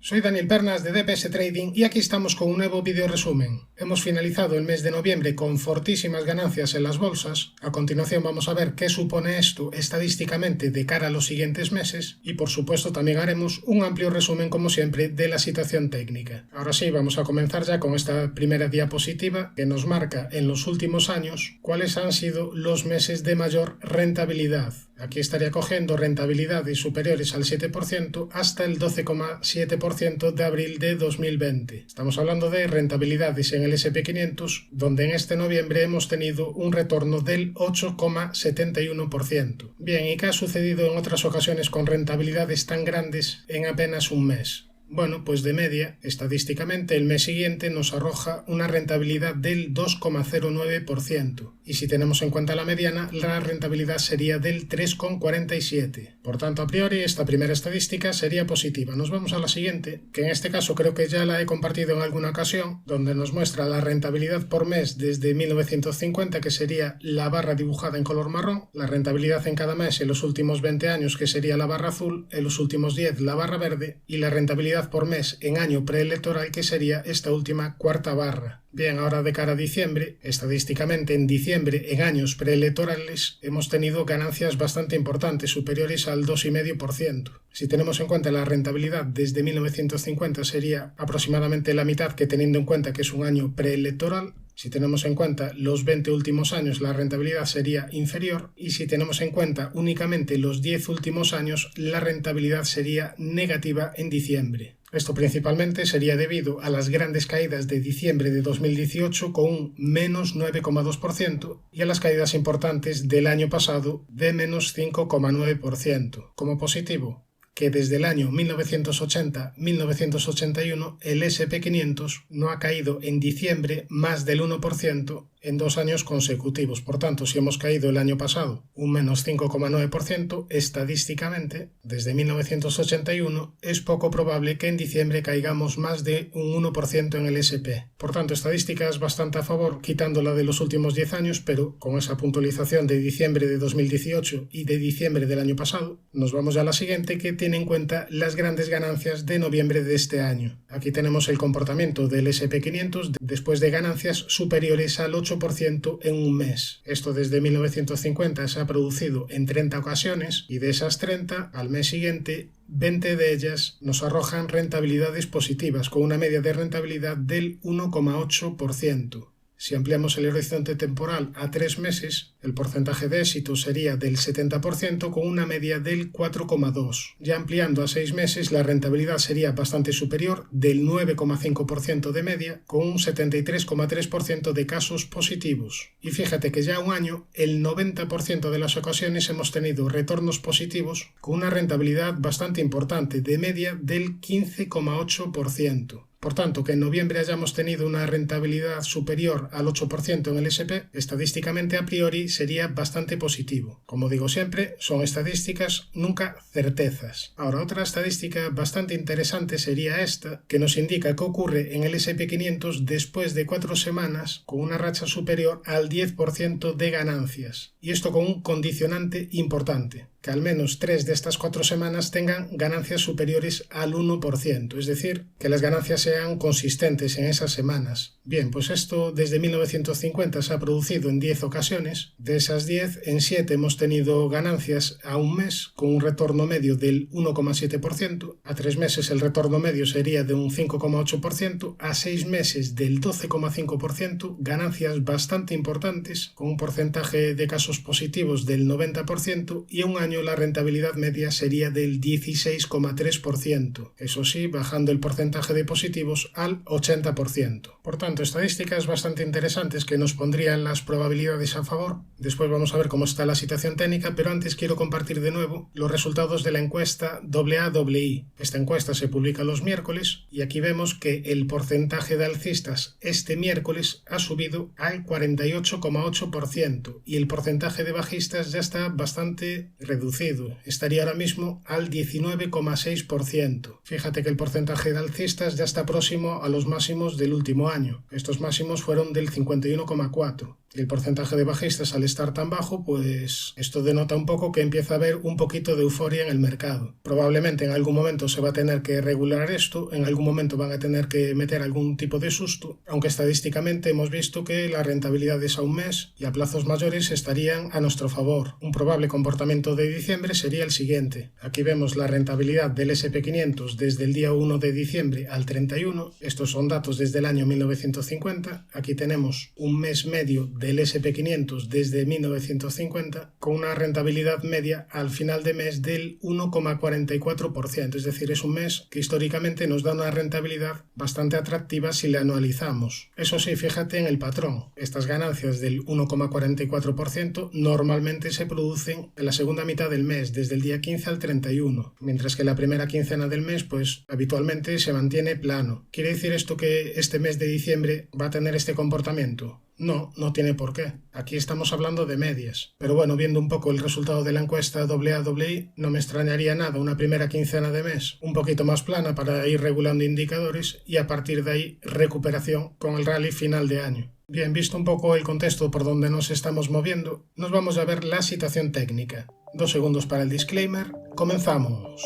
Soy Daniel Pernas de DPS Trading y aquí estamos con un nuevo video resumen. Hemos finalizado el mes de noviembre con fortísimas ganancias en las bolsas. A continuación vamos a ver qué supone esto estadísticamente de cara a los siguientes meses y por supuesto también haremos un amplio resumen como siempre de la situación técnica. Ahora sí, vamos a comenzar ya con esta primera diapositiva que nos marca en los últimos años cuáles han sido los meses de mayor rentabilidad. Aquí estaría cogiendo rentabilidades superiores al 7% hasta el 12,7% de abril de 2020. Estamos hablando de rentabilidades en el S&P 500, donde en este noviembre hemos tenido un retorno del 8,71%. Bien, ¿y qué ha sucedido en otras ocasiones con rentabilidades tan grandes en apenas un mes? Bueno, pues de media, estadísticamente, el mes siguiente nos arroja una rentabilidad del 2,09%. Y si tenemos en cuenta la mediana, la rentabilidad sería del 3,47%. Por tanto, a priori, esta primera estadística sería positiva. Nos vamos a la siguiente, que en este caso creo que ya la he compartido en alguna ocasión, donde nos muestra la rentabilidad por mes desde 1950, que sería la barra dibujada en color marrón, la rentabilidad en cada mes en los últimos 20 años, que sería la barra azul, en los últimos 10 la barra verde, y la rentabilidad por mes en año preelectoral, que sería esta última cuarta barra. Bien, ahora de cara a diciembre, estadísticamente en diciembre en años preelectorales hemos tenido ganancias bastante importantes, superiores al 2,5%. Si tenemos en cuenta la rentabilidad desde 1950 sería aproximadamente la mitad, que teniendo en cuenta que es un año preelectoral. Si tenemos en cuenta los 20 últimos años, la rentabilidad sería inferior, y si tenemos en cuenta únicamente los 10 últimos años, la rentabilidad sería negativa en diciembre. Esto principalmente sería debido a las grandes caídas de diciembre de 2018 con un menos 9,2% y a las caídas importantes del año pasado de menos 5,9%. Como positivo, que desde el año 1980-1981 el S&P 500 no ha caído en diciembre más del 1% en 2 años consecutivos. Por tanto, si hemos caído el año pasado un menos 5,9%, estadísticamente, desde 1981, es poco probable que en diciembre caigamos más de un 1% en el S&P. Por tanto, estadísticas bastante a favor, quitando la de los últimos 10 años, pero con esa puntualización de diciembre de 2018 y de diciembre del año pasado. Nos vamos a la siguiente, que tiene en cuenta las grandes ganancias de noviembre de este año. Aquí tenemos el comportamiento del S&P 500 después de ganancias superiores al 8% en un mes. Esto desde 1950 se ha producido en 30 ocasiones y de esas 30, al mes siguiente, 20 de ellas nos arrojan rentabilidades positivas, con una media de rentabilidad del 1,8%. Si ampliamos el horizonte temporal a 3 meses, el porcentaje de éxito sería del 70% con una media del 4,2%. Ya ampliando a 6 meses, la rentabilidad sería bastante superior, del 9,5% de media, con un 73,3% de casos positivos. Y fíjate que ya un año, el 90% de las ocasiones hemos tenido retornos positivos con una rentabilidad bastante importante, de media del 15,8%. Por tanto, que en noviembre hayamos tenido una rentabilidad superior al 8% en el S&P, estadísticamente a priori sería bastante positivo. Como digo siempre, son estadísticas, nunca certezas. Ahora, otra estadística bastante interesante sería esta, que nos indica qué ocurre en el S&P 500 después de 4 semanas con una racha superior al 10% de ganancias. Y esto con un condicionante importante, que al menos 3 de estas 4 semanas tengan ganancias superiores al 1%, es decir, que las ganancias sean consistentes en esas semanas. Bien, pues esto desde 1950 se ha producido en 10 ocasiones. De esas 10, en 7 hemos tenido ganancias a un mes con un retorno medio del 1,7%, a 3 meses el retorno medio sería de un 5,8%, a 6 meses del 12,5%, ganancias bastante importantes con un porcentaje de casos positivos del 90%, y a un año la rentabilidad media sería del 16,3%, eso sí, bajando el porcentaje de positivos al 80%. Por tanto, estadísticas bastante interesantes que nos pondrían las probabilidades a favor. Después vamos a ver cómo está la situación técnica, pero antes quiero compartir de nuevo los resultados de la encuesta AA-II. Esta encuesta se publica los miércoles y aquí vemos que el porcentaje de alcistas este miércoles ha subido al 48,8% y el porcentaje de bajistas ya está bastante reducido, estaría ahora mismo al 19,6%. Fíjate que el porcentaje de alcistas ya está próximo a los máximos del último año. Estos máximos fueron del 51,4%. Y el porcentaje de bajistas, al estar tan bajo, pues esto denota un poco que empieza a haber un poquito de euforia en el mercado. Probablemente en algún momento se va a tener que regular esto, en algún momento van a tener que meter algún tipo de susto, aunque estadísticamente hemos visto que las rentabilidades a un mes y a plazos mayores estarían a nuestro favor. Un probable comportamiento de diciembre sería el siguiente. Aquí vemos la rentabilidad del S&P 500 desde el día 1 de diciembre al 31. Estos son datos desde el año 1950. Aquí tenemos un mes medio del S&P 500 desde 1950 con una rentabilidad media al final de mes del 1,44%. Es decir, es un mes que históricamente nos da una rentabilidad bastante atractiva si la anualizamos. Eso sí, fíjate en el patrón. Estas ganancias del 1,44% normalmente se producen en la segunda mitad del mes, desde el día 15 al 31, mientras que la primera quincena del mes, pues habitualmente se mantiene plano. ¿Quiere decir esto que este mes de diciembre va a tener este comportamiento? No, no tiene por qué. Aquí estamos hablando de medias. Pero bueno, viendo un poco el resultado de la encuesta AA, no me extrañaría nada una primera quincena de mes un poquito más plana para ir regulando indicadores y a partir de ahí recuperación con el rally final de año. Bien, visto un poco el contexto por donde nos estamos moviendo, nos vamos a ver la situación técnica. 2 segundos para el disclaimer. ¡Comenzamos!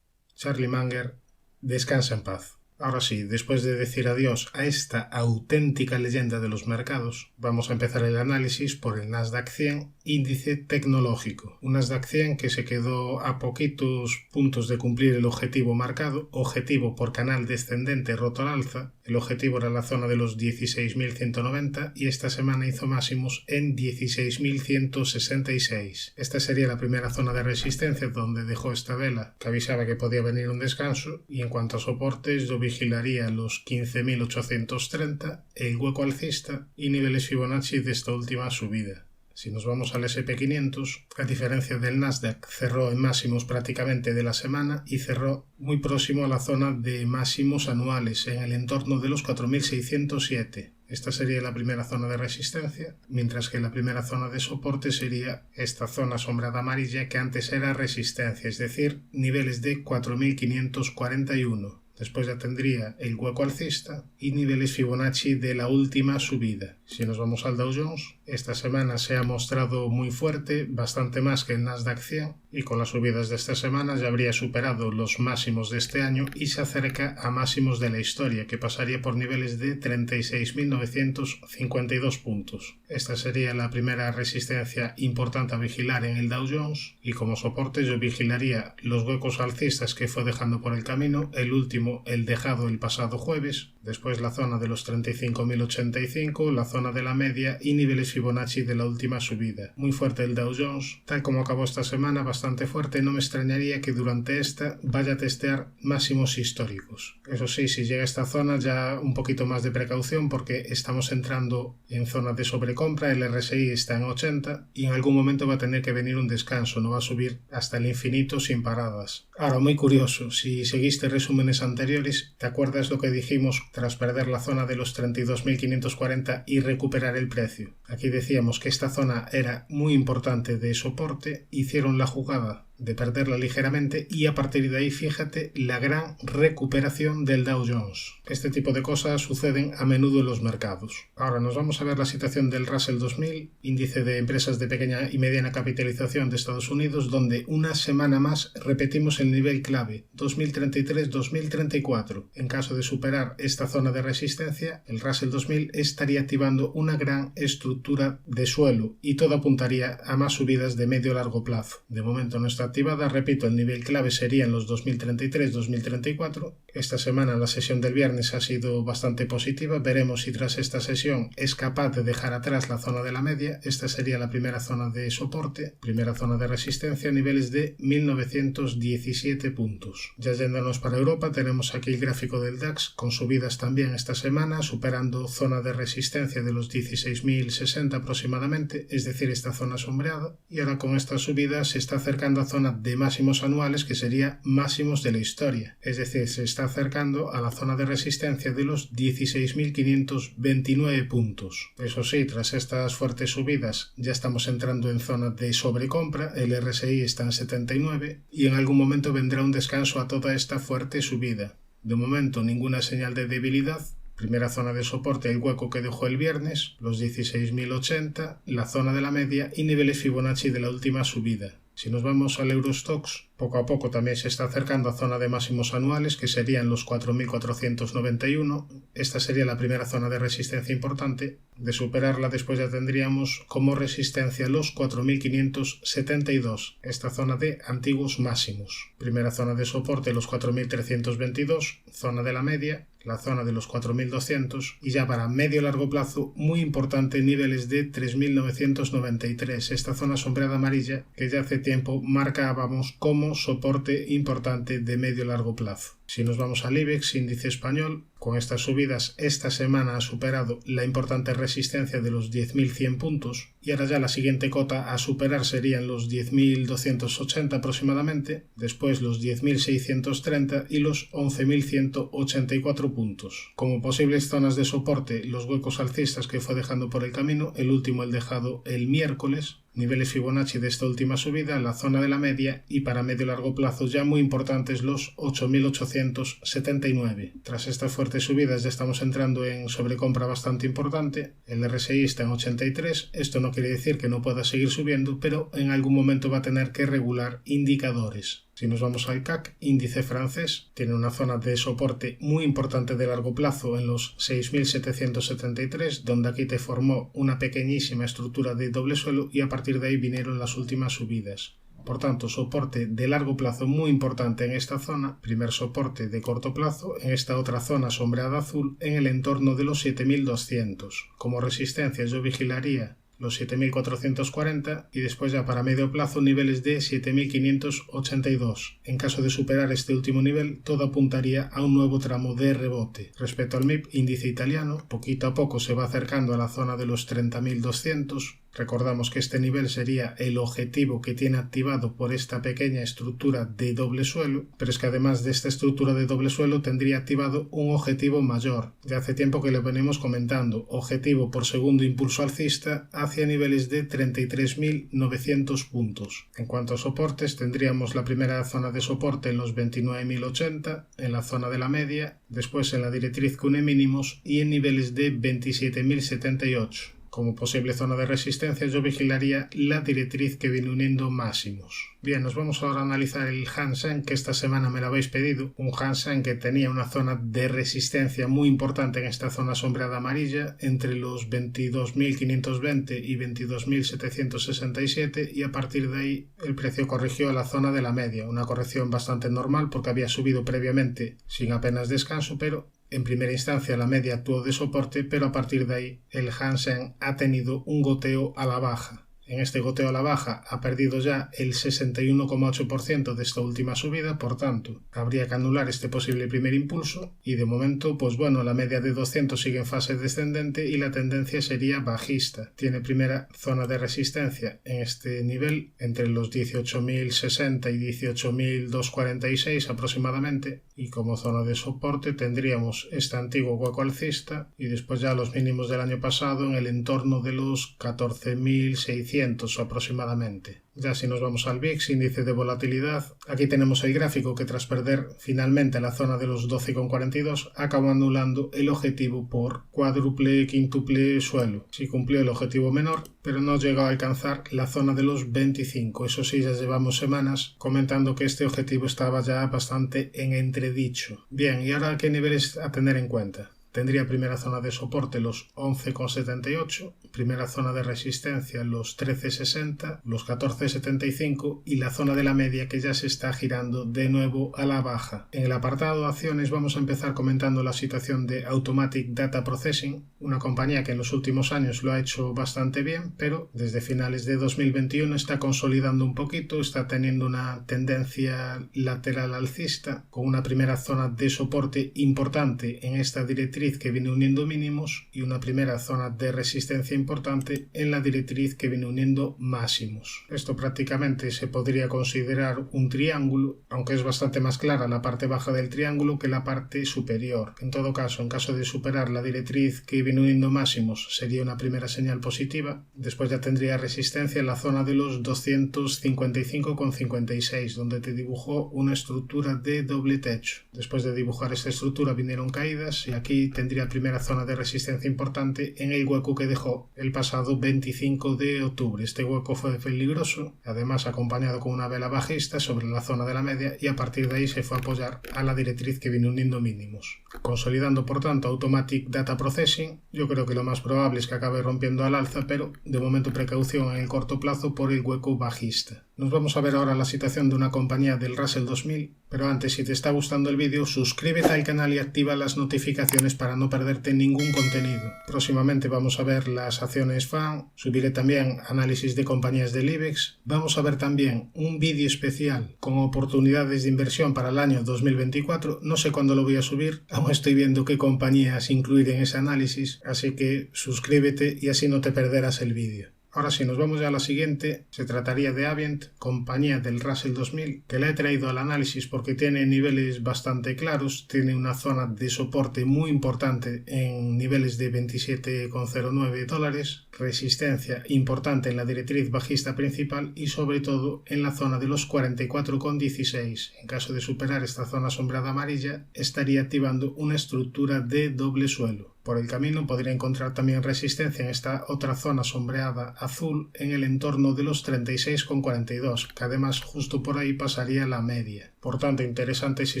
Charlie Munger, descansa en paz. Ahora sí, después de decir adiós a esta auténtica leyenda de los mercados, vamos a empezar el análisis por el Nasdaq 100, índice tecnológico. Un Nasdaq 100 que se quedó a poquitos puntos de cumplir el objetivo marcado, objetivo por canal descendente roto al alza. El objetivo era la zona de los 16.190 y esta semana hizo máximos en 16.166. Esta sería la primera zona de resistencia donde dejó esta vela que avisaba que podía venir un descanso, y en cuanto a soportes yo vigilaría los 15.830, el hueco alcista y niveles Fibonacci de esta última subida. Si nos vamos al S&P 500, a diferencia del Nasdaq, cerró en máximos prácticamente de la semana y cerró muy próximo a la zona de máximos anuales, en el entorno de los 4.607. Esta sería la primera zona de resistencia, mientras que la primera zona de soporte sería esta zona sombreada amarilla que antes era resistencia, es decir, niveles de 4.541. Después ya tendría el hueco alcista y niveles Fibonacci de la última subida. Si nos vamos al Dow Jones, esta semana se ha mostrado muy fuerte, bastante más que el Nasdaq 100, y con las subidas de esta semana ya habría superado los máximos de este año y se acerca a máximos de la historia, que pasaría por niveles de 36.952 puntos. Esta sería la primera resistencia importante a vigilar en el Dow Jones, y como soporte yo vigilaría los huecos alcistas que fue dejando por el camino, el último el dejado el pasado jueves, después la zona de los 35.085, la zona de la media y niveles Fibonacci de la última subida. Muy fuerte el Dow Jones, tal como acabó esta semana, bastante fuerte. No me extrañaría que durante esta vaya a testear máximos históricos. Eso sí, si llega a esta zona ya un poquito más de precaución porque estamos entrando en zona de sobrecompra, el RSI está en 80 y en algún momento va a tener que venir un descanso, no va a subir hasta el infinito sin paradas. Ahora, muy curioso, si seguiste resúmenes anteriores, ¿te acuerdas lo que dijimos tras perder la zona de los 32.540 y recuperar el precio? Aquí decíamos que esta zona era muy importante de soporte, hicieron la jugada de perderla ligeramente y a partir de ahí fíjate la gran recuperación del Dow Jones. Este tipo de cosas suceden a menudo en los mercados. Ahora nos vamos a ver la situación del Russell 2000, índice de empresas de pequeña y mediana capitalización de Estados Unidos, donde una semana más repetimos el nivel clave 2033-2034. En caso de superar esta zona de resistencia, el Russell 2000 estaría activando una gran estructura de suelo y todo apuntaría a más subidas de medio a largo plazo. De momento no está activada, repito, el nivel clave sería en los 2033-2034. Esta semana la sesión del viernes ha sido bastante positiva, veremos si tras esta sesión es capaz de dejar atrás la zona de la media. Esta sería la primera zona de soporte, primera zona de resistencia, niveles de 1917 puntos. Ya yéndonos para Europa, tenemos aquí el gráfico del DAX con subidas también esta semana, superando zona de resistencia de los 16.060 aproximadamente, es decir, esta zona sombreada, y ahora con esta subida se está acercando a zona de máximos anuales que sería máximos de la historia, es decir, se está acercando a la zona de resistencia de los 16.529 puntos. Eso sí, tras estas fuertes subidas ya estamos entrando en zona de sobrecompra, el RSI está en 79 y en algún momento vendrá un descanso a toda esta fuerte subida. De momento ninguna señal de debilidad, Primera zona de soporte, el hueco que dejó el viernes, los 16.080, la zona de la media y niveles Fibonacci de la última subida. Si nos vamos al Eurostoxx, poco a poco también se está acercando a zona de máximos anuales, que serían los 4.491. Esta sería la primera zona de resistencia importante. De superarla, después ya tendríamos como resistencia los 4.572, esta zona de antiguos máximos. Primera zona de soporte, los 4.322, zona de la media, la zona de los 4.200 y ya para medio largo plazo, muy importante, niveles de 3.993, esta zona sombreada amarilla que ya hace tiempo marcábamos como soporte importante de medio largo plazo. Si nos vamos al IBEX, índice español, con estas subidas esta semana ha superado la importante resistencia de los 10.100 puntos y ahora ya la siguiente cota a superar serían los 10.280 aproximadamente, después los 10.630 y los 11.184 puntos. Como posibles zonas de soporte, los huecos alcistas que fue dejando por el camino, el último el dejado el miércoles, niveles Fibonacci de esta última subida, la zona de la media y para medio largo plazo ya muy importantes los 8.879. Tras estas fuertes subidas ya estamos entrando en sobrecompra bastante importante, el RSI está en 83, esto no quiere decir que no pueda seguir subiendo, pero en algún momento va a tener que regular indicadores. Si nos vamos al CAC, índice francés, tiene una zona de soporte muy importante de largo plazo en los 6.773, donde aquí te formó una pequeñísima estructura de doble suelo y a partir de ahí vinieron las últimas subidas. Por tanto, soporte de largo plazo muy importante en esta zona, primer soporte de corto plazo en esta otra zona sombreada azul en el entorno de los 7.200. Como resistencia yo vigilaría los 7.440 y después ya para medio plazo niveles de 7.582. En caso de superar este último nivel, todo apuntaría a un nuevo tramo de rebote. Respecto al MIP, índice italiano, poquito a poco se va acercando a la zona de los 30.200. Recordamos que este nivel sería el objetivo que tiene activado por esta pequeña estructura de doble suelo, pero es que además de esta estructura de doble suelo tendría activado un objetivo mayor. Ya hace tiempo que lo venimos comentando, objetivo por segundo impulso alcista hacia niveles de 33.900 puntos. En cuanto a soportes, tendríamos la primera zona de soporte en los 29.080, en la zona de la media, después en la directriz que une mínimos y en niveles de 27.078. Como posible zona de resistencia yo vigilaría la directriz que viene uniendo máximos. Bien, nos vamos ahora a analizar el Hang Seng, que esta semana me lo habéis pedido. Un Hang Seng que tenía una zona de resistencia muy importante en esta zona sombreada amarilla, entre los 22.520 y 22.767 y a partir de ahí el precio corrigió a la zona de la media. Una corrección bastante normal porque había subido previamente sin apenas descanso, pero en primera instancia la media actuó de soporte, pero a partir de ahí el Hang Seng ha tenido un goteo a la baja. En este goteo a la baja ha perdido ya el 61,8% de esta última subida, por tanto, habría que anular este posible primer impulso y de momento, pues bueno, la media de 200 sigue en fase descendente y la tendencia sería bajista. Tiene primera zona de resistencia en este nivel entre los 18.060 y 18.246 aproximadamente y como zona de soporte tendríamos este antiguo hueco alcista y después ya los mínimos del año pasado en el entorno de los 14.600 aproximadamente. Ya si nos vamos al VIX, índice de volatilidad, aquí tenemos el gráfico que tras perder finalmente la zona de los 12,42 acabó anulando el objetivo por cuádruple, quíntuple suelo. Sí cumplió el objetivo menor, pero no llegó a alcanzar la zona de los 25. Eso sí, ya llevamos semanas comentando que este objetivo estaba ya bastante en entredicho. Bien, ¿y ahora qué niveles a tener en cuenta? Tendría primera zona de soporte los 11,78, primera zona de resistencia los 13,60, los 14,75 y la zona de la media que ya se está girando de nuevo a la baja. En el apartado de acciones vamos a empezar comentando la situación de Automatic Data Processing, una compañía que en los últimos años lo ha hecho bastante bien, pero desde finales de 2021 está consolidando un poquito, está teniendo una tendencia lateral alcista con una primera zona de soporte importante en esta directriz que viene uniendo mínimos y una primera zona de resistencia importante en la directriz que viene uniendo máximos. Esto prácticamente se podría considerar un triángulo, aunque es bastante más clara la parte baja del triángulo que la parte superior. En todo caso, en caso de superar la directriz que viene uniendo máximos, sería una primera señal positiva. Después ya tendría resistencia en la zona de los 255,56, donde te dibujó una estructura de doble techo. Después de dibujar esta estructura vinieron caídas y aquí ahí tendría primera zona de resistencia importante en el hueco que dejó el pasado 25 de octubre. Este hueco fue peligroso, además acompañado con una vela bajista sobre la zona de la media, y a partir de ahí se fue a apoyar a la directriz que viene uniendo mínimos. Consolidando por tanto Automatic Data Processing, yo creo que lo más probable es que acabe rompiendo al alza, pero de momento precaución en el corto plazo por el hueco bajista. Nos vamos a ver ahora la situación de una compañía del Russell 2000, pero antes, si te está gustando el vídeo, suscríbete al canal y activa las notificaciones para no perderte ningún contenido. Próximamente vamos a ver las acciones FAN, subiré también análisis de compañías del IBEX, vamos a ver también un vídeo especial con oportunidades de inversión para el año 2024, no sé cuándo lo voy a subir, aún estoy viendo qué compañías incluir en ese análisis, así que suscríbete y así no te perderás el vídeo. Ahora sí, nos vamos ya a la siguiente. Se trataría de Avient, compañía del Russell 2000, que la he traído al análisis porque tiene niveles bastante claros, tiene una zona de soporte muy importante en niveles de 27,09 dólares, resistencia importante en la directriz bajista principal y sobre todo en la zona de los 44,16. En caso de superar esta zona sombreada amarilla, estaría activando una estructura de doble suelo. Por el camino podría encontrar también resistencia en esta otra zona sombreada azul en el entorno de los 36,42, que además justo por ahí pasaría la media. Por tanto, interesante si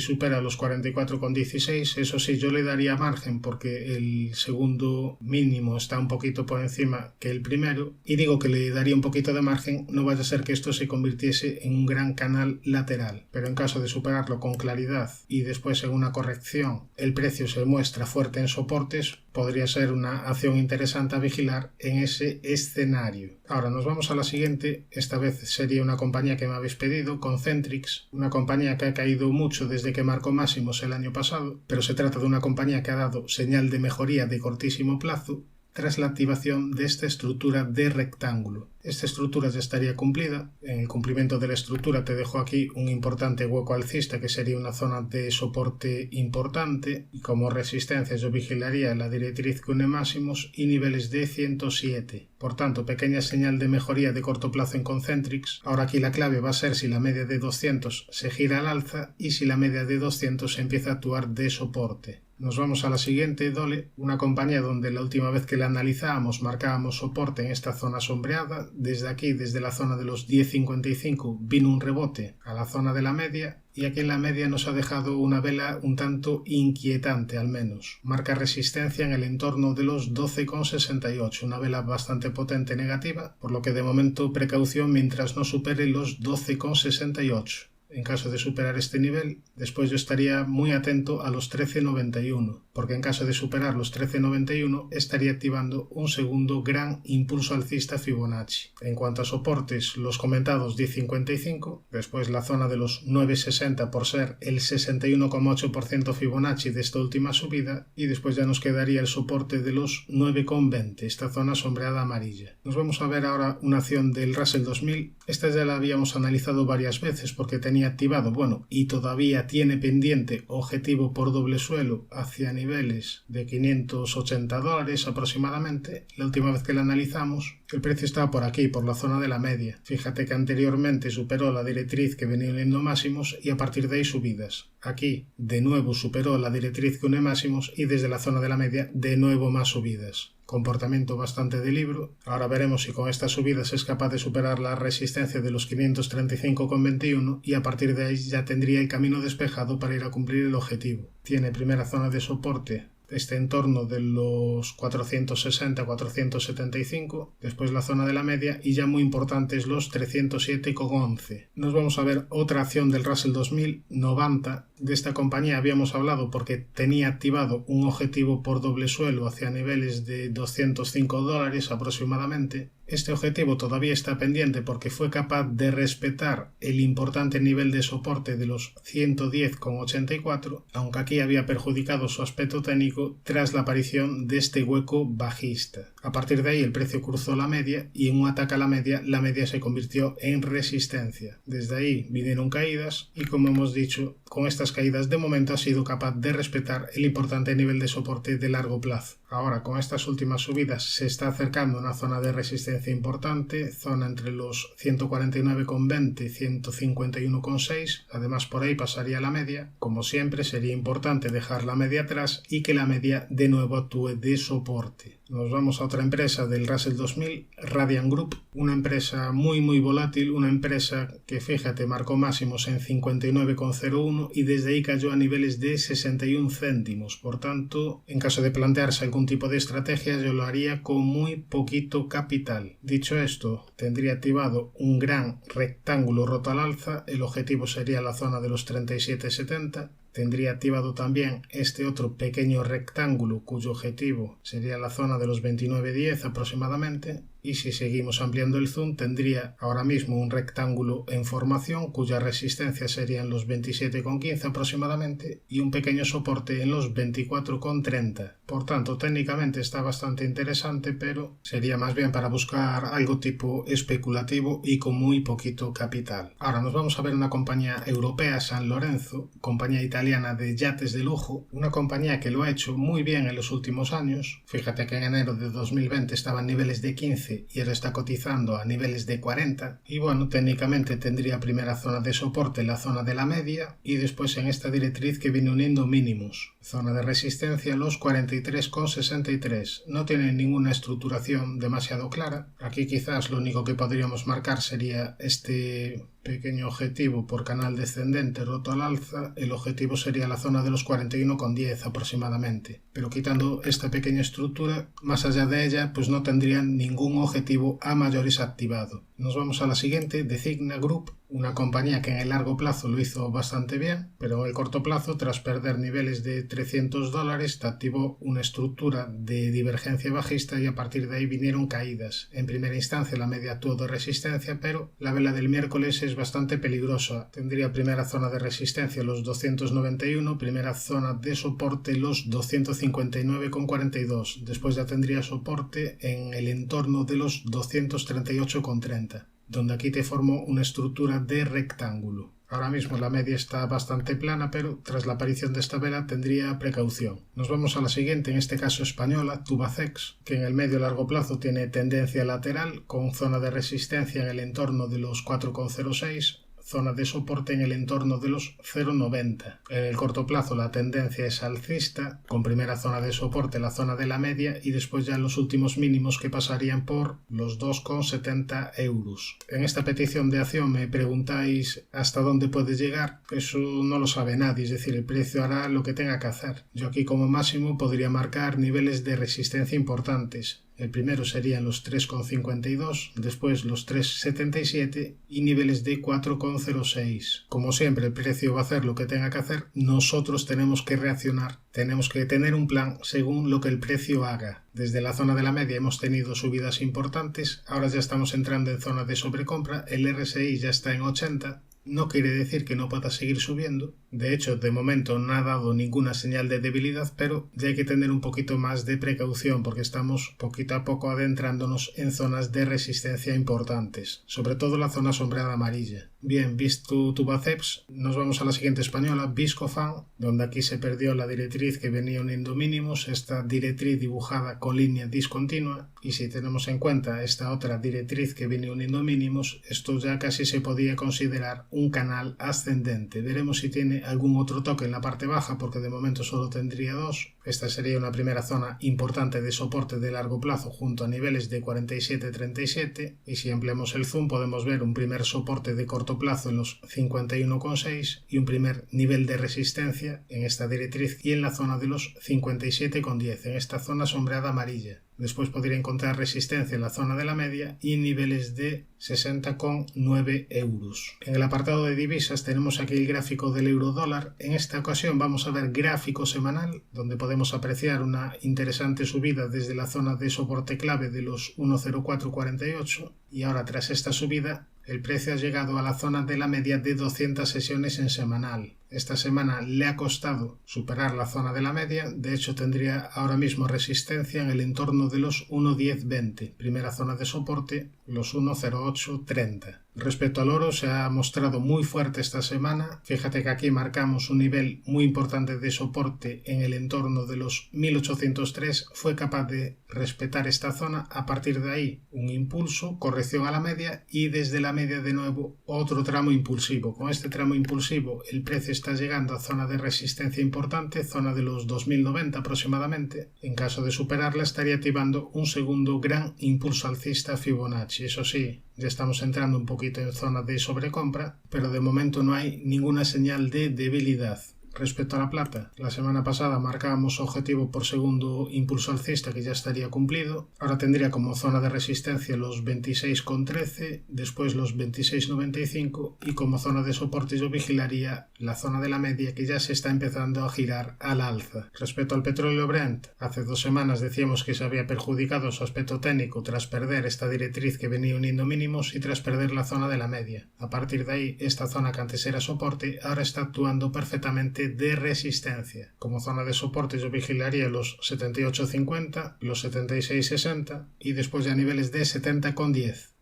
supera los 44,16, eso sí, yo le daría margen porque el segundo mínimo está un poquito por encima que el primero, y digo que le daría un poquito de margen, no vaya a ser que esto se convirtiese en un gran canal lateral, pero en caso de superarlo con claridad y después en una corrección el precio se muestra fuerte en soportes, podría ser una acción interesante a vigilar en ese escenario. Ahora nos vamos a la siguiente, esta vez sería una compañía que me habéis pedido, Concentrix, una compañía que ha caído mucho desde que marcó máximos el año pasado, pero se trata de una compañía que ha dado señal de mejoría de cortísimo plazo tras la activación de esta estructura de rectángulo. Esta estructura ya estaría cumplida. En el cumplimiento de la estructura te dejo aquí un importante hueco alcista que sería una zona de soporte importante, y como resistencia yo vigilaría la directriz que une máximos y niveles de 107. Por tanto, pequeña señal de mejoría de corto plazo en Concentrix. Ahora aquí la clave va a ser si la media de 200 se gira al alza y si la media de 200 empieza a actuar de soporte. Nos vamos a la siguiente, Dole, una compañía donde la última vez que la analizábamos marcábamos soporte en esta zona sombreada. Desde aquí, desde la zona de los 10,55, vino un rebote a la zona de la media y aquí en la media nos ha dejado una vela un tanto inquietante al menos. Marca resistencia en el entorno de los 12,68, una vela bastante potente negativa, por lo que de momento precaución mientras no supere los 12,68. En caso de superar este nivel, después yo estaría muy atento a los 13,91, porque en caso de superar los 13,91 estaría activando un segundo gran impulso alcista Fibonacci. En cuanto a soportes, los comentados 10,55, después la zona de los 9,60 por ser el 61,8% Fibonacci de esta última subida, y después ya nos quedaría el soporte de los 9,20, esta zona sombreada amarilla. Nos vamos a ver ahora una acción del Russell 2000. Esta ya la habíamos analizado varias veces porque tenía activado, y todavía tiene pendiente objetivo por doble suelo hacia niveles de 580 dólares aproximadamente. La última vez que la analizamos, el precio estaba por aquí, por la zona de la media. Fíjate que anteriormente superó la directriz que venía uniendo máximos y a partir de ahí subidas. Aquí de nuevo superó la directriz que une máximos y desde la zona de la media de nuevo más subidas. Comportamiento bastante de libro. Ahora veremos si con estas subidas es capaz de superar la resistencia de los 535,21 y a partir de ahí ya tendría el camino despejado para ir a cumplir el objetivo. Tiene primera zona de soporte este entorno de los 460-475, después la zona de la media y ya muy importantes los 307,11. Nos vamos a ver otra acción del Russell 2000, 90. De esta compañía habíamos hablado porque tenía activado un objetivo por doble suelo hacia niveles de 205 dólares aproximadamente. Este objetivo todavía está pendiente porque fue capaz de respetar el importante nivel de soporte de los 110,84, aunque aquí había perjudicado su aspecto técnico tras la aparición de este hueco bajista. A partir de ahí el precio cruzó la media y en un ataque a la media se convirtió en resistencia. Desde ahí vinieron caídas y, como hemos dicho, con esta estas caídas de momento ha sido capaz de respetar el importante nivel de soporte de largo plazo. Ahora, con estas últimas subidas se está acercando a una zona de resistencia importante, zona entre los 149,20 y 151,6. Además, por ahí pasaría la media. Como siempre, sería importante dejar la media atrás y que la media de nuevo actúe de soporte. Nos vamos a otra empresa del Russell 2000, Radian Group, una empresa muy volátil, una empresa que, fíjate, marcó máximos en 59,01 y desde ahí cayó a niveles de 61 céntimos. Por tanto, en caso de plantearse algún tipo de estrategia, yo lo haría con muy poquito capital. Dicho esto, tendría activado un gran rectángulo roto al alza, el objetivo sería la zona de los 37,70. Tendría activado también este otro pequeño rectángulo cuyo objetivo sería la zona de los 29,10 aproximadamente, y si seguimos ampliando el zoom tendría ahora mismo un rectángulo en formación cuya resistencia serían los 27,15 aproximadamente y un pequeño soporte en los 24,30. Por tanto, técnicamente está bastante interesante, pero sería más bien para buscar algo tipo especulativo y con muy poquito capital. Ahora nos vamos a ver una compañía europea, San Lorenzo, compañía italiana de yates de lujo, una compañía que lo ha hecho muy bien en los últimos años. Fíjate que en enero de 2020 estaba en niveles de 15 y ahora está cotizando a niveles de 40 y bueno, técnicamente tendría primera zona de soporte la zona de la media y después en esta directriz que viene uniendo mínimos, zona de resistencia los 43,63. No tiene ninguna estructuración demasiado clara. Aquí quizás lo único que podríamos marcar sería este pequeño objetivo por canal descendente roto al alza. El objetivo sería la zona de los 41,10 aproximadamente, pero quitando esta pequeña estructura, más allá de ella pues no tendrían ningún objetivo a mayores activado. Nos vamos a la siguiente, Designa Group, una compañía que en el largo plazo lo hizo bastante bien, pero en el corto plazo, tras perder niveles de $300, activó una estructura de divergencia bajista y a partir de ahí vinieron caídas. En primera instancia la media actuó de resistencia, pero la vela del miércoles es bastante peligrosa. Tendría primera zona de resistencia los 291, primera zona de soporte los 259,42. Después ya tendría soporte en el entorno de los 238,30. donde aquí te formo una estructura de rectángulo. Ahora mismo la media está bastante plana, pero tras la aparición de esta vela tendría precaución. Nos vamos a la siguiente, en este caso española, Tubacex, que en el medio largo plazo tiene tendencia lateral, con zona de resistencia en el entorno de los 4,06, zona de soporte en el entorno de los 0,90. En el corto plazo la tendencia es alcista, con primera zona de soporte la zona de la media y después ya los últimos mínimos que pasarían por los 2,70 euros. En esta petición de acción me preguntáis hasta dónde puede llegar. Eso no lo sabe nadie, es decir, el precio hará lo que tenga que hacer. Yo aquí como máximo podría marcar niveles de resistencia importantes. El primero serían los 3,52, después los 3,77 y niveles de 4,06. Como siempre, el precio va a hacer lo que tenga que hacer. Nosotros tenemos que reaccionar. Tenemos que tener un plan según lo que el precio haga. Desde la zona de la media hemos tenido subidas importantes. Ahora ya estamos entrando en zona de sobrecompra. El RSI ya está en 80. No quiere decir que no pueda seguir subiendo. De hecho, de momento no ha dado ninguna señal de debilidad, pero ya hay que tener un poquito más de precaución porque estamos poquito a poco adentrándonos en zonas de resistencia importantes, sobre todo la zona sombreada amarilla. Bien, visto Tubacex, nos vamos a la siguiente española, Viscofan, donde aquí se perdió la directriz que venía uniendo mínimos, esta directriz dibujada con línea discontinua, y si tenemos en cuenta esta otra directriz que viene uniendo mínimos, esto ya casi se podía considerar un canal ascendente. Veremos si tiene algún otro toque en la parte baja, porque de momento solo tendría dos. Esta sería una primera zona importante de soporte de largo plazo junto a niveles de 47,37, y si ampliamos el zoom podemos ver un primer soporte de corto plazo en los 51,6 y un primer nivel de resistencia en esta directriz y en la zona de los 57,10, en esta zona sombreada amarilla. Después podría encontrar resistencia en la zona de la media y niveles de 60,9 euros. En el apartado de divisas tenemos aquí el gráfico del euro dólar. En esta ocasión vamos a ver gráfico semanal, donde podemos apreciar una interesante subida desde la zona de soporte clave de los 1,0448 y ahora tras esta subida el precio ha llegado a la zona de la media de 200 sesiones en semanal. Esta semana le ha costado superar la zona de la media, de hecho tendría ahora mismo resistencia en el entorno de los 1,1020, primera zona de soporte los 1,0830. Respecto al oro, se ha mostrado muy fuerte esta semana. Fíjate que aquí marcamos un nivel muy importante de soporte en el entorno de los 1803. Fue capaz de respetar esta zona. A partir de ahí, un impulso, corrección a la media y desde la media de nuevo otro tramo impulsivo. Con este tramo impulsivo, el precio está llegando a zona de resistencia importante, zona de los 2090 aproximadamente. En caso de superarla, estaría activando un segundo gran impulso alcista Fibonacci. Eso sí, ya estamos entrando un poquito en zona de sobrecompra, pero de momento no hay ninguna señal de debilidad. Respecto a la plata, la semana pasada marcábamos objetivo por segundo impulso alcista que ya estaría cumplido. Ahora tendría como zona de resistencia los 26,13, después los 26,95 y como zona de soporte yo vigilaría la zona de la media que ya se está empezando a girar al alza. Respecto al petróleo Brent, hace 2 semanas decíamos que se había perjudicado su aspecto técnico tras perder esta directriz que venía uniendo mínimos y tras perder la zona de la media. A partir de ahí, esta zona que antes era soporte ahora está actuando perfectamente de resistencia. Como zona de soporte yo vigilaría los 78,50, los 76,60 y después ya niveles de 70,10.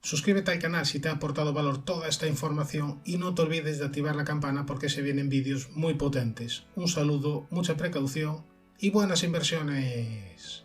Suscríbete al canal si te ha aportado valor toda esta información y no te olvides de activar la campana porque se vienen vídeos muy potentes. Un saludo, mucha precaución y buenas inversiones.